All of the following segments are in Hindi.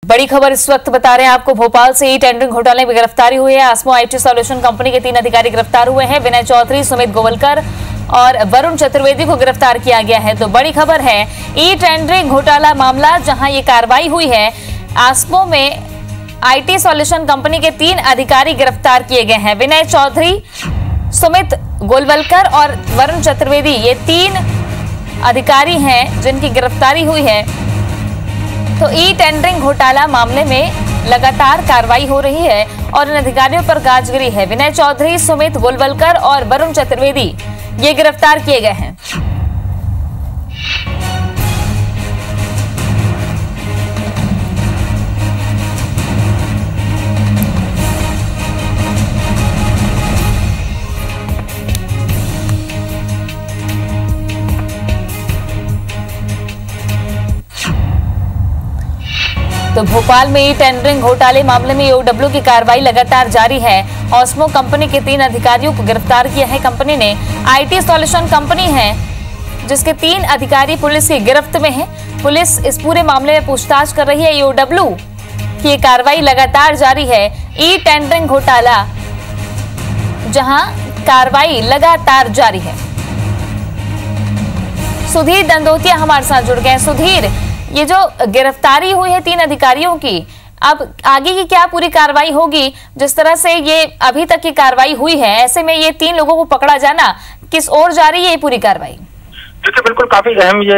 बड़ी खबर इस वक्त बता रहे हैं आपको, भोपाल से ई टेंडरिंग घोटाले में गिरफ्तारी हुई है। आसमो आईटी सॉल्यूशन कंपनी के 3 अधिकारी गिरफ्तार हुए हैं। विनय चौधरी, सुमित गोवलकर और वरुण चतुर्वेदी को गिरफ्तार किया गया है। तो बड़ी खबर है, ई टेंडरिंग घोटाला मामला जहां ये कार्रवाई हुई है, आसमो में आईटी सॉल्यूशन कंपनी के 3 अधिकारी गिरफ्तार किए गए हैं। विनय चौधरी, सुमित गोवलकर और वरुण चतुर्वेदी, ये 3 अधिकारी हैं जिनकी गिरफ्तारी हुई है। तो ई टेंडरिंग घोटाला मामले में लगातार कार्रवाई हो रही है और इन अधिकारियों पर गाज गिरी है। विनय चौधरी, सुमित गोवलकर और वरुण चतुर्वेदी ये गिरफ्तार किए गए हैं। तो भोपाल में ई टेंडरिंग घोटाले मामले में ईओडब्ल्यू की कार्रवाई लगातार जारी है। ऑस्मो कंपनी के 3 अधिकारियों को गिरफ्तार किया है। कंपनी ने आईटी सॉल्यूशन कंपनी है जिसके 3 अधिकारी पुलिस की गिरफ्त में हैं। पुलिस इस पूरे मामले में पूछताछ कर रही है। ईओडब्ल्यू की कार्रवाई लगातार जारी है। ई टेंडरिंग घोटाला जहां कार्रवाई लगातार जारी है। सुधीर दंदोतिया हमारे साथ जुड़ गए हैं। सुधीर, ये जो गिरफ्तारी हुई है 3 अधिकारियों की, अब आगे की क्या पूरी कार्रवाई होगी? जिस तरह से ये अभी तक की कार्रवाई हुई है, ऐसे में ये 3 लोगों को पकड़ा जाना किस ओर जा रही है ये पूरी कार्रवाई? देखिए, बिल्कुल काफी अहम ये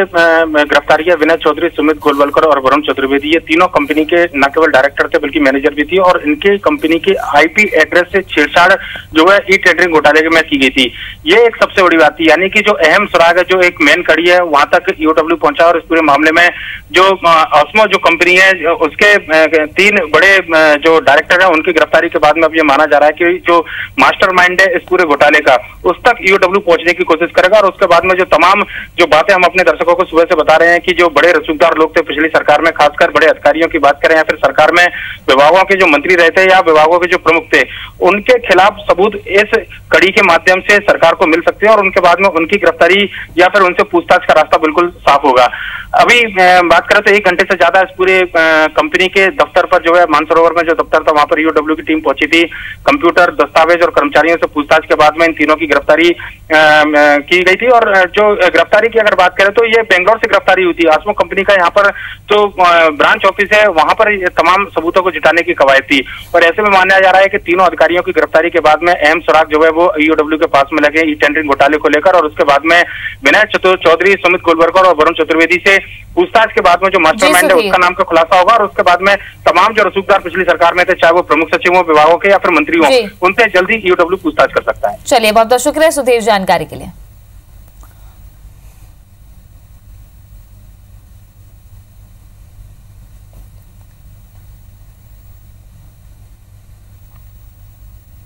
गिरफ्तारी है। विनय चौधरी, सुमित गोवलकर और वरुण चतुर्वेदी, ये तीनों कंपनी के न केवल डायरेक्टर थे बल्कि मैनेजर भी थी और इनके कंपनी के आईपी एड्रेस से छेड़छाड़ जो है ई टेंडरिंग घोटाले में की गई थी। ये एक सबसे बड़ी बात थी, यानी कि जो अहम सुराग है, जो एक मेन कड़ी है, वहां तक ईओडब्ल्यू पहुंचा और इस पूरे मामले में जो ऑस्मो जो कंपनी है उसके 3 बड़े जो डायरेक्टर है उनकी गिरफ्तारी के बाद में अब ये माना जा रहा है कि जो मास्टरमाइंड है इस पूरे घोटाले का, उस तक ईओडब्ल्यू पहुंचने की कोशिश करेगा। और उसके बाद में जो तमाम जो बातें हम अपने दर्शकों को सुबह से बता रहे हैं कि जो बड़े रसूखदार लोग थे पिछली सरकार में, खासकर बड़े अधिकारियों की बात करें या फिर सरकार में विभागों के जो मंत्री रहते या विभागों के जो प्रमुख थे, उनके खिलाफ सबूत इस कड़ी के माध्यम से सरकार को मिल सकते हैं और उनके बाद में उनकी गिरफ्तारी या फिर उनसे पूछताछ का रास्ता बिल्कुल साफ होगा। अभी बात करें तो 1 घंटे से ज्यादा इस पूरे कंपनी के दफ्तर पर जो है, मानसरोवर में जो दफ्तर था वहां पर ईओडब्ल्यू की टीम पहुंची थी। कंप्यूटर, दस्तावेज और कर्मचारियों से पूछताछ के बाद में इन तीनों की गिरफ्तारी की गई थी। और जो गिरफ्तारी की अगर बात करें तो ये बेंगलोर से गिरफ्तारी हुई थी। आसमो कंपनी का यहाँ पर जो ब्रांच ऑफिस है वहां पर तमाम सबूतों को जुटाने की कवायद थी और ऐसे में माना जा रहा है कि तीनों अधिकारियों की गिरफ्तारी के बाद में अहम सुराग जो है वो ईओडब्ल्यू के पास में लगे ई टेंडरिंग घोटाले को लेकर। और उसके बाद में विनय चौधरी, सुमित गोवलकर और वरुण चतुर्वेदी से पूछताछ के बाद में जो मास्टरमाइंड है उसका नाम का खुलासा होगा और उसके बाद में तमाम जो रसूखदार पिछली सरकार में थे, चाहे वो प्रमुख सचिव हो, विभागों के या फिर मंत्री हो, उनसे जल्दी ईओडब्ल्यू पूछताछ कर सकता है। चलिए, बहुत बहुत शुक्रिया सुधीर जानकारी के लिए।